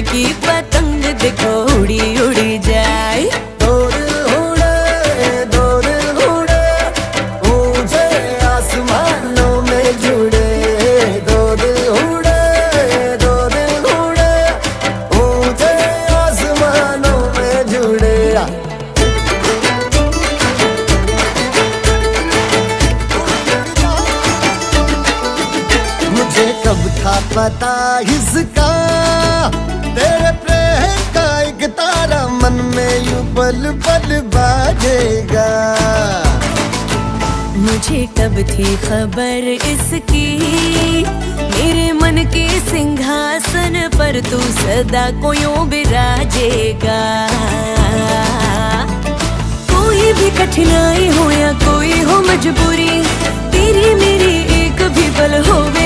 की पतंग देखो उड़ी उड़ी जाए। दो दिल उड़े ऊंचे आसमानों में जुड़े। दो दिल उड़े ऊंचे आसमानों में जुड़े। मुझे कब था पता इसका, तेरे प्रेम का एक तारा मन में यूं पल पल बाजेगा। मुझे कब थी खबर इसकी, मेरे मन के सिंहासन पर तू सदा को यूं बिराजेगा। कोई भी कठिनाई हो या कोई हो मजबूरी, तेरी मेरी एक भी पल होवे